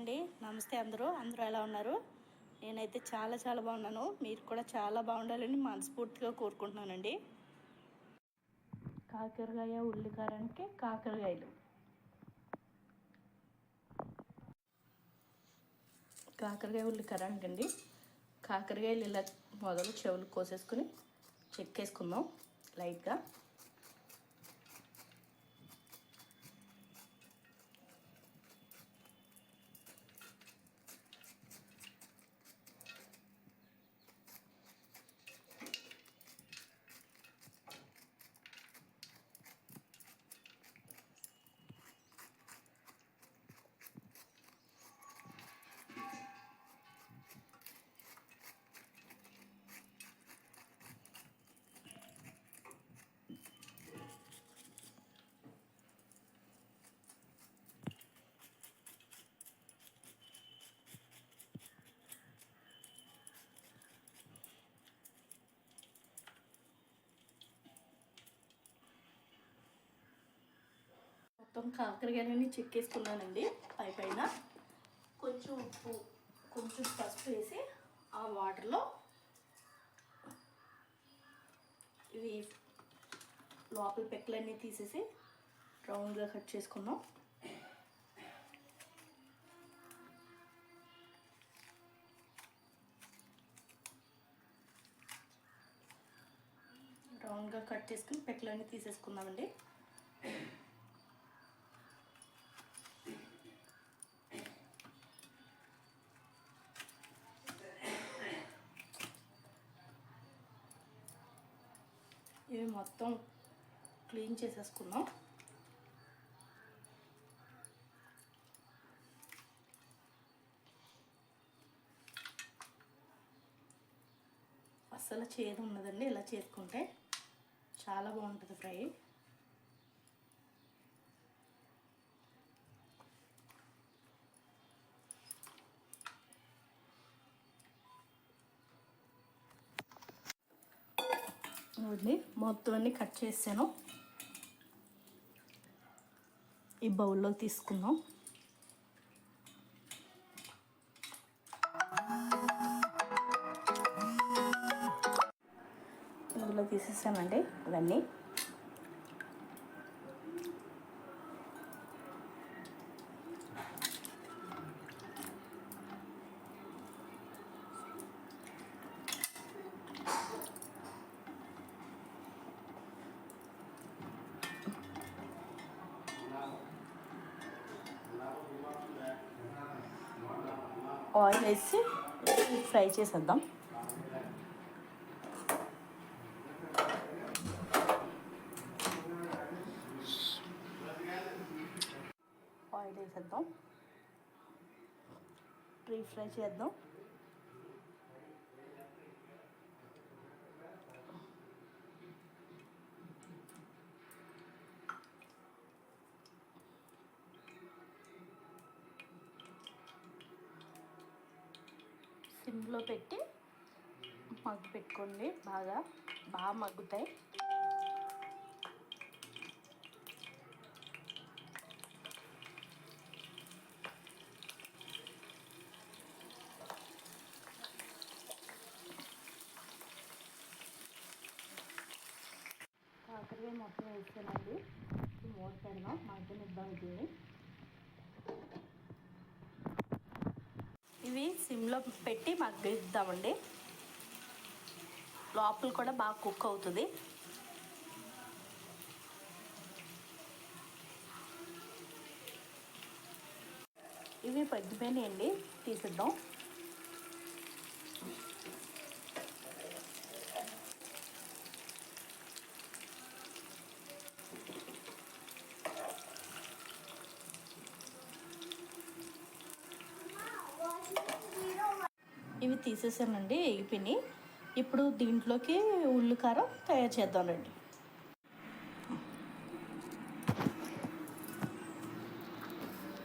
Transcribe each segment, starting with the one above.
అండి. నమస్తే అందరూ ఎలా ఉన్నారు? నేనైతే చాలా బాగున్నాను. మీరు కూడా చాలా బాగుండాలని మనస్ఫూర్తిగా కోరుకుంటున్నానండి. కాకరకాయ ఉల్లికారానికి కాకరకాయలు ఉల్లికారానికి కాకరకాయలు ఇలా మొదలు చెవులు కోసేసుకుని చెక్కేసుకుందాం లైట్గా. మొత్తం కాకరకాయలన్నీ చెక్కేసుకున్నానండి. పైన కొంచెం ఉప్పు కొంచెం పసుపు వేసి ఆ వాటర్లో ఇవి లోపల పెక్కలన్నీ తీసేసి రౌండ్గా కట్ చేసుకున్నాం. రౌండ్గా కట్ చేసుకుని పెక్కలన్నీ తీసేసుకుందామండి. ఇవి మొత్తం క్లీన్ చేసేసుకుందాం. అస్సలు చేదు ఉన్నదండి. ఇలా చేసుకుంటే చాలా బాగుంటుంది ఫ్రై. మొత్తం అన్నీ కట్ చేసాను. ఈ బౌల్లో తీసుకుందాం. ఇందులో తీసేసానండి ఇవన్నీ. ఆయిల్ వేసి ఫ్రై చేసేద్దాం. ఆయిల్ వేసేద్దాం, డీప్ ఫ్రై చేద్దాం. సిమ్లో పెట్టి మగ్గు పెట్టుకోండి. బాగా మగ్గుతాయి. కాకరకాయ మొత్తం వేసానండి. మూత పెడదాం, మగ్గనిద్దాం. ఇవి సిమ్లో పెట్టి మగ్గిద్దామండి. లోపల కూడా బాగా కుక్ అవుతుంది. ఇవి పగ్గిపోయినాయండి, తీసిద్దాం. ఇవి తీసేసానండి, ఎగిపోయినాయి. ఇప్పుడు దీంట్లోకి ఉల్లికారం తయారు చేద్దామండి.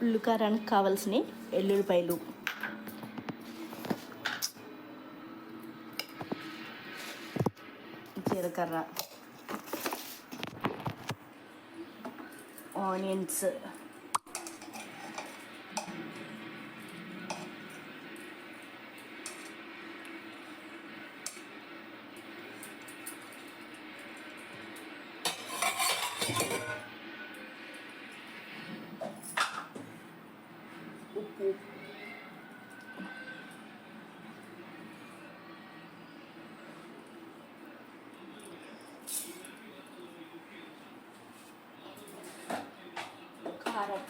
ఉల్లికారానికి కావాల్సినవి ఎల్లుల్లిపాయలు, జీలకర్ర, ఆనియన్స్, ఉప్పు, కారం,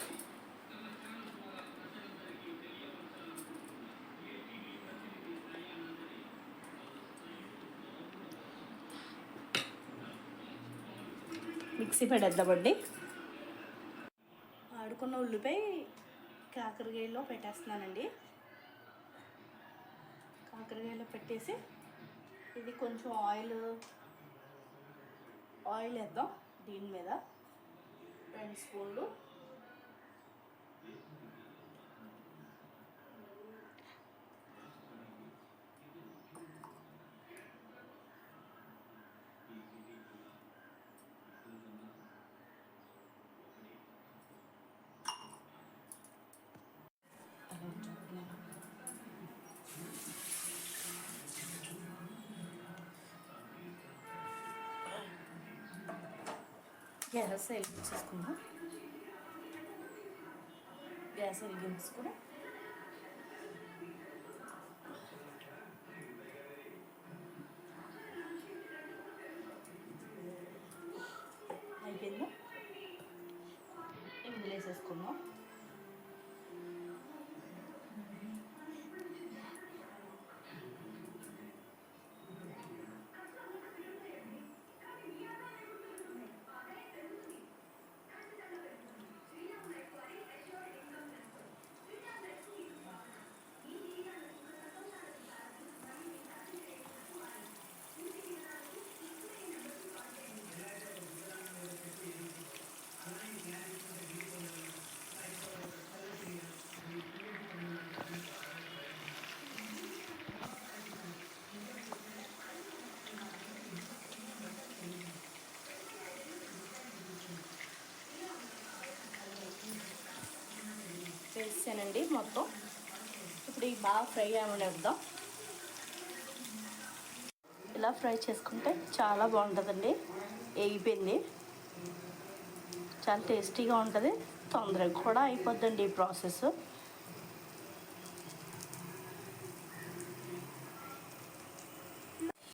మిక్సీ పడేద్దామండి. ఆడుకున్న ఉల్లిపాయ కాకరకాయలో పెట్టేస్తున్నానండి. కాకరకాయలో పెట్టేసి ఇది కొంచెం ఆయిల్ వేద్దాం. దీని మీద 2 స్పూన్లు గ్యాస్ వెలిగించేసుకుందాం. గ్యాస్ వెలిగించుకుని అయిపోయిందా, ఇందులో వేసేసుకుందాం. వేసానండి మొత్తం. ఇప్పుడు ఈ బాగా ఫ్రై అవనిద్దాం. ఇలా ఫ్రై చేసుకుంటే చాలా బాగుంటుందండి. వేగిపోయింది, చాలా టేస్టీగా ఉంటుంది, తొందరగా కూడా అయిపోద్దండి ఈ ప్రాసెస్.